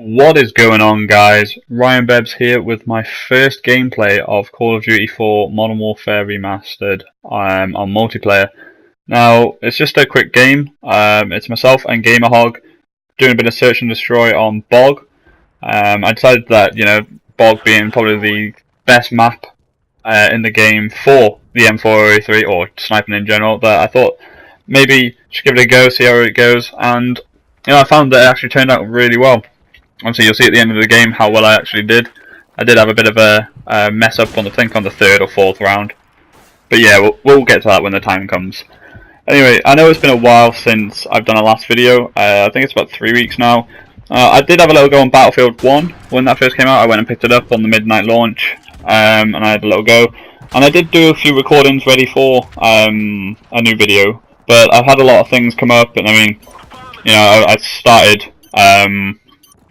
What is going on, guys? Ryan Bebs here with my first gameplay of Call of Duty 4 Modern Warfare Remastered on multiplayer. Now, it's just a quick game. It's myself and Gamerhog doing a bit of search and destroy on Bog. I decided that, Bog being probably the best map in the game for the M403 or sniping in general, that I thought maybe just give it a go, see how it goes, and I found that it actually turned out really well. Obviously, you'll see at the end of the game how well I actually did. I did have a bit of a mess up on the third or fourth round, but yeah, we'll get to that when the time comes. Anyway, I know it's been a while since I've done a last video. I think it's about 3 weeks now. I did have a little go on Battlefield 1 when that first came out. I went and picked it up on the midnight launch, and I had a little go. And I did do a few recordings ready for a new video, but I've had a lot of things come up, and I mean, I started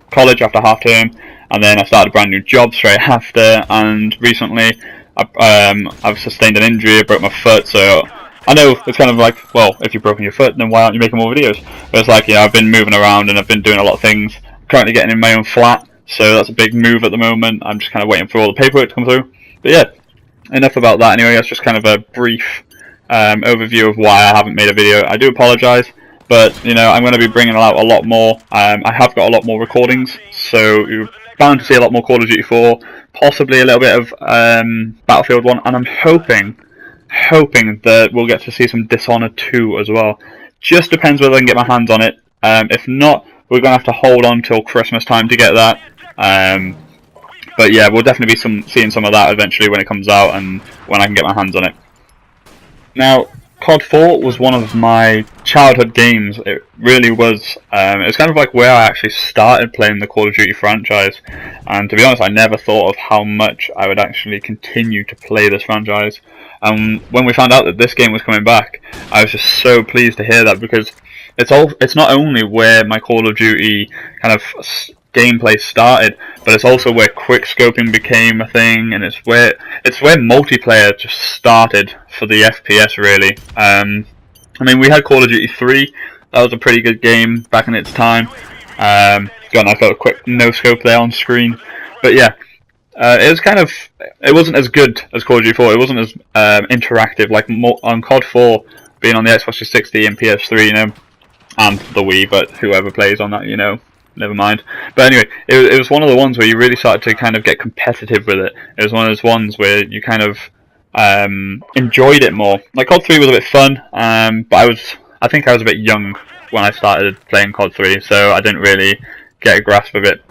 college after half term, and then I started a brand new job straight after, and recently I've sustained an injury. I broke my foot, so I know it's kind of like, well, if you've broken your foot, then why aren't you making more videos? But it's like, I've been moving around and I've been doing a lot of things. I'm currently getting in my own flat, so that's a big move at the moment. I'm just kind of waiting for all the paperwork to come through. But yeah, enough about that anyway. That's just kind of a brief overview of why I haven't made a video. I do apologise, but I'm going to be bringing out a lot more. I have got a lot more recordings, so you're bound to see a lot more Call of Duty 4, possibly a little bit of Battlefield 1, and I'm hoping that we'll get to see some Dishonored 2 as well. Just depends whether I can get my hands on it. If not, we're going to have to hold on till Christmas time to get that. But yeah, we'll definitely be seeing some of that eventually when it comes out and when I can get my hands on it. Now, COD 4 was one of my childhood games. It really was. It's kind of like where I actually started playing the Call of Duty franchise. And to be honest, I never thought of how much I would actually continue to play this franchise. And when we found out that this game was coming back, I was just so pleased to hear that, because it's not only where my Call of Duty kind of gameplay started, but it's also where quick scoping became a thing, and it's where multiplayer just started for the FPS really. I mean, we had Call of Duty 3. That was a pretty good game back in its time. Got a nice little quick no scope there on screen, but yeah, it wasn't as good as Call of Duty 4. It wasn't as interactive like on COD 4 being on the Xbox 360 and PS3, and the Wii, but whoever plays on that, never mind. But anyway, it was one of the ones where you really started to kind of get competitive with it. It was one of those ones where you kind of enjoyed it more. Like COD 3 was a bit fun, but I think I was a bit young when I started playing COD 3, so I didn't really get a grasp of it.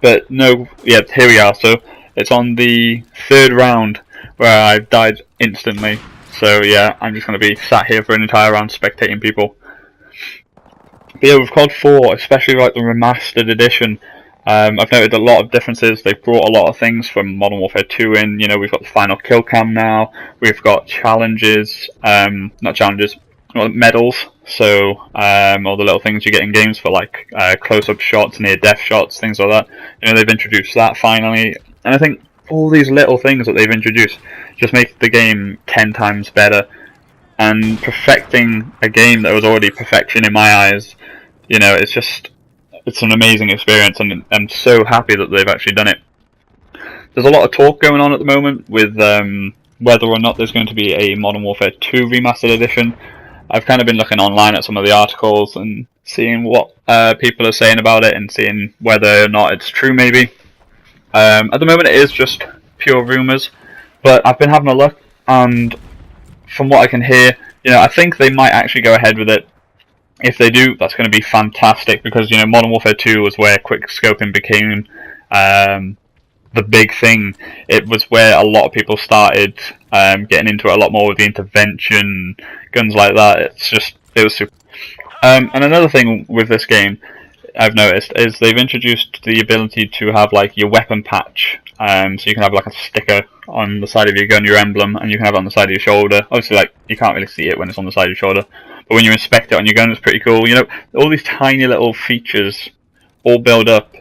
But no, yeah, here we are. So it's on the third round where I died instantly. So yeah, I'm just going to be sat here for an entire round spectating people. But yeah, with COD 4, especially like the Remastered edition, I've noted a lot of differences. They've brought a lot of things from Modern Warfare 2 in. We've got the final kill cam now. We've got challenges, not challenges, medals. So all the little things you get in games for like close-up shots, near-death shots, things like that. They've introduced that finally, and I think all these little things that they've introduced just make the game 10 times better. And perfecting a game that was already perfection in my eyes, it's an amazing experience, and I'm so happy that they've actually done it. There's a lot of talk going on at the moment with whether or not there's going to be a Modern Warfare 2 Remastered Edition. I've kind of been looking online at some of the articles and seeing what people are saying about it, and seeing whether or not it's true maybe. At the moment it is just pure rumours, but I've been having a look, and from what I can hear, I think they might actually go ahead with it. If they do, that's going to be fantastic, because Modern Warfare 2 was where quick scoping became the big thing. It was where a lot of people started getting into it a lot more with the intervention, guns like that. It was super. And another thing with this game I've noticed is they've introduced the ability to have like your weapon patch. So you can have like a sticker on the side of your gun, your emblem, and you can have it on the side of your shoulder. Obviously, like, you can't really see it when it's on the side of your shoulder, but when you inspect it on your gun, it's pretty cool. All these tiny little features all build up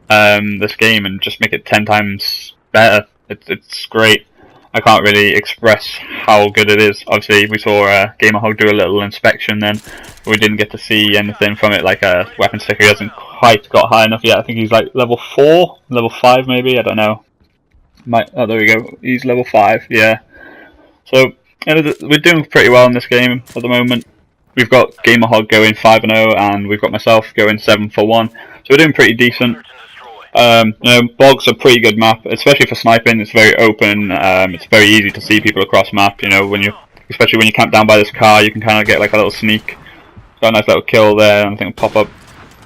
this game and just make it 10 times better. It's great. I can't really express how good it is. Obviously, we saw Gamerhog do a little inspection then. We didn't get to see anything from it, like a weapon sticker. He hasn't quite got high enough yet. I think he's like level 4, level 5 maybe, I don't know. Oh, there we go. He's level 5, yeah. So, we're doing pretty well in this game at the moment. We've got Gamerhog going 5-0, and we've got myself going 7-1. So we're doing pretty decent. Bog's a pretty good map, especially for sniping. It's very open. It's very easy to see people across map. Especially when you camp down by this car, you can kind of get like a little sneak. Got a nice little kill there, and I think it'll pop up.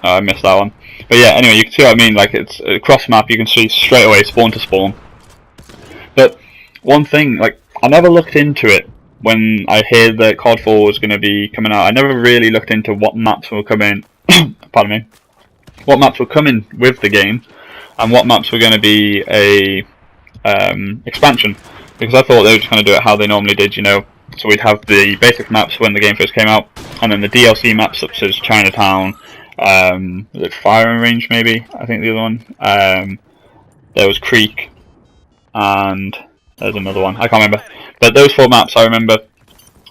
I missed that one. But yeah, anyway, you can see what I mean. Like, it's across map, you can see straight away spawn to spawn. But one thing, like, I never looked into it when I heard that COD 4 was going to be coming out. I never really looked into what maps were coming. Pardon me. What maps were coming with the game, and what maps were going to be a expansion. Because I thought they were just going to do it how they normally did, So we'd have the basic maps when the game first came out, and then the DLC maps such as Chinatown, was it Firing Range maybe? I think the other one. There was Creek, and there's another one. I can't remember. But those 4 maps, I remember,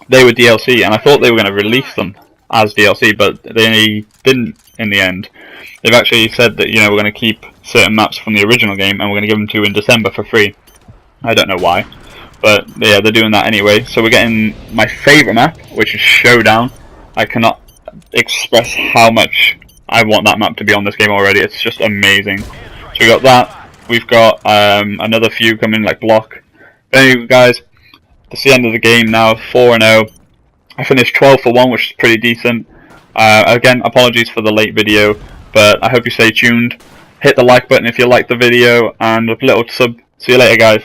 they were DLC, and I thought they were going to release them as DLC, but they didn't in the end. They've actually said that, we're going to keep certain maps from the original game, and we're going to give them to you in December for free. I don't know why. But yeah, they're doing that anyway. So we're getting my favourite map, which is Showdown. I cannot express how much I want that map to be on this game already. It's just amazing. So we got that. We've got another few coming, like Block. But anyway, guys, that's the end of the game now. 4-0. I finished 12-1, which is pretty decent. Again, apologies for the late video, but I hope you stay tuned. Hit the like button if you liked the video, and a little sub. See you later, guys.